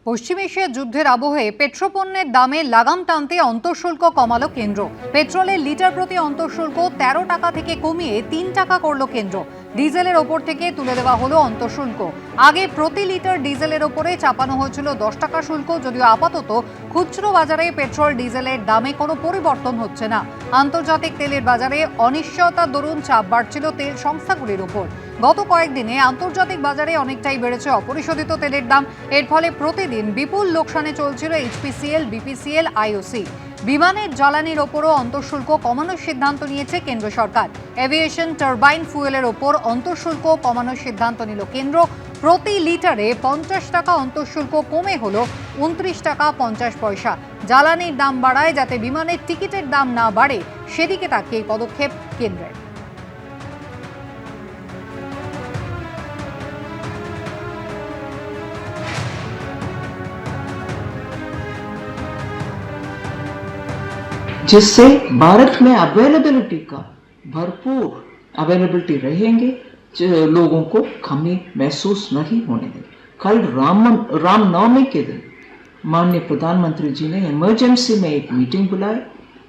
পশ্চিম Asia যুদ্ধের আবহে পেট্রোপণ্যের দামে লাগাম টানতে অন্তঃশুল্ক কমালো কেন্দ্র। পেট্রোলের লিটার প্রতি অন্তঃশুল্ক 13 টাকা থেকে কমিয়ে 3 টাকা করল কেন্দ্র। ডিজেলের ওপর থেকে তুলে দেওয়া হলো অন্তঃশুল্ক। আগে প্রতি লিটার ডিজেলের ওপরে চাপানো হয়েছিল 10 টাকা শুল্ক, যদিও আপাতত খুচরো বাজারে পেট্রোল ডিজেলের দামে কোনো পরিবর্তন হচ্ছে না। আন্তর্জাতিক তেলের বাজারে অনিশ্চয়তার দরুন চাপ বাড়ছিল তেল সংস্থাগুলির ওপর। গত কয়েকদিনে আন্তর্জাতিক বাজারে অনেকটাই বেড়েছে অপরিশোধিত তেলের দাম। এর ফলে প্রতিদিন বিপুল লোকসানে চলছিল এইচপিসিএল, বিপিসিএল, আইওসি। বিমানের জ্বালানির ওপরও অন্তঃশুল্ক কমানোর সিদ্ধান্ত নিয়েছে কেন্দ্র সরকার। এভিয়েশন টারবাইন ফুয়েলের ওপর অন্তঃশুল্ক কমানোর সিদ্ধান্ত নিল কেন্দ্র। প্রতি লিটারে 50 টাকা অন্তঃশুল্ক কমে হলো 29 টাকা 50 পয়সা। জ্বালানির দাম বাড়ায় যাতে বিমানের টিকিটের দাম না বাড়ে, সেদিকে তাকিয়ে পদক্ষেপ কেন্দ্রের। जिससे भारत में अवेलेबिलिटी का भरपूर अवेलेबिलिटी रहेंगे, लोगों को कमी महसूस नहीं होने देंगे। कल रामनवमी के दिन माननीय प्रधानमंत्री जी ने इमरजेंसी में एक मीटिंग बुलाई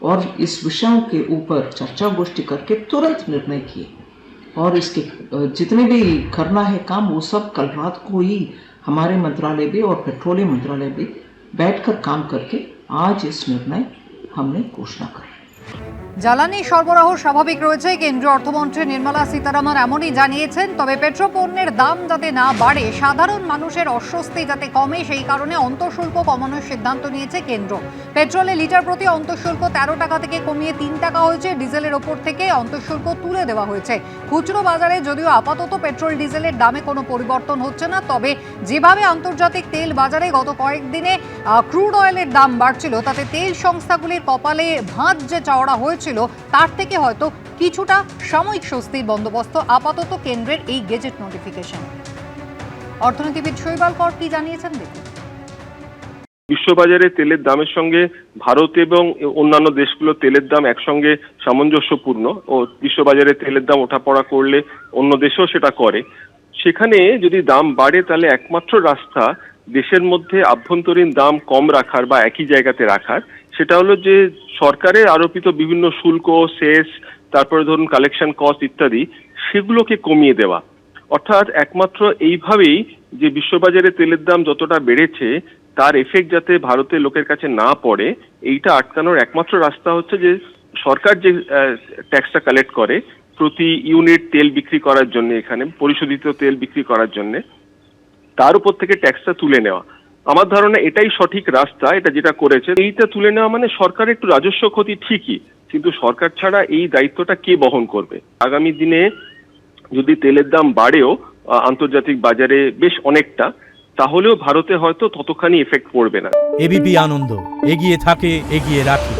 और इस विषयों के ऊपर चर्चा गोष्ठी करके तुरंत निर्णय किए और इसके जितने भी करना है काम वो सब कल रात को ही हमारे मंत्रालय भी और पेट्रोलियम मंत्रालय भी बैठकर काम करके आज इस निर्णय हमने घोषणा कर। জ্বালানি সরবরাহ স্বাভাবিক রয়েছে, কেন্দ্রীয় অর্থমন্ত্রী নির্মলা সীতারামন এমনই জানিয়েছেন। তবে পেট্রোপণ্যের দাম যাতে না বাড়ে, সাধারণ মানুষের অস্বস্তি যাতে কমে, সেই কারণে অন্তঃশুল্ক কমানোর সিদ্ধান্ত নিয়েছে কেন্দ্র। পেট্রোলে লিটার প্রতি অন্তঃশুল্ক 13 টাকা থেকে কমিয়ে 3 টাকা হয়েছে। ডিজেলের ওপর থেকে অন্তঃশুল্ক তুলে দেওয়া হয়েছে। খুচরো বাজারে যদিও আপাতত পেট্রোল ডিজেলের দামে কোনো পরিবর্তন হচ্ছে না, তবে যেভাবে আন্তর্জাতিক তেল বাজারে গত কয়েকদিনে ক্রুড অয়েলের দাম বাড়ছিল, তাতে তেল সংস্থাগুলির কপালে ভাঁজ যে চওড়া হয়েছিল, তার থেকে হয়তো কিছুটা সাময়িক স্বস্তির বন্দোবস্ত আপাতত কেন্দ্রের এই গেজেট নোটিফিকেশন। অর্থনীতিবিদ শৈবাল কর কি জানিয়েছেন দেখুন। বিশ্ববাজারে তেলের দামের সঙ্গে ভারত এবং অন্যান্য দেশগুলো তেলের দাম একসঙ্গে সামঞ্জস্যপূর্ণ ও বিশ্ববাজারে তেলের দাম ওঠাপড়া করলে অন্য দেশেও সেটা করে। সেখানে যদি দাম বাড়ে তাহলে একমাত্র রাস্তা দেশের মধ্যে আভ্যন্তরীণ দাম কম রাখার বা একই জায়গাতে রাখার, সেটা হলো যে সরকারের আরোপিত বিভিন্ন শুল্ক, সেস, তারপরে ধরুন কালেকশন কস্ট ইত্যাদি, সেগুলোকে কমিয়ে দেওয়া। অর্থাৎ একমাত্র এইভাবেই যে বিশ্ববাজারে তেলের দাম যতটা বেড়েছে তার এফেক্ট যাতে ভারতের লোকের কাছে না পড়ে, এইটা আটকানোর একমাত্র রাস্তা হচ্ছে যে সরকার যে ট্যাক্সটা কালেক্ট করে প্রতি ইউনিট তেল বিক্রি করার জন্য, এখানে পরিশোধিত তেল বিক্রি করার জন্য, তার উপর থেকে ট্যাক্সটা তুলে নেওয়া। আমার ধারণা এটাই সঠিক রাস্তা। এটা যেটা করেছে, এইটা তুলে নেওয়া মানে সরকারের একটু রাজস্ব ক্ষতি ঠিকই, কিন্তু সরকার ছাড়া এই দায়িত্বটা কে বহন করবে? আগামী দিনে যদি তেলের দাম বাড়েও আন্তর্জাতিক বাজারে বেশ অনেকটা, তাহলেও ভারতে হয়তো ততখানি এফেক্ট পড়বে না। এবিপি আনন্দ, এগিয়ে থাকে, এগিয়ে রাখে।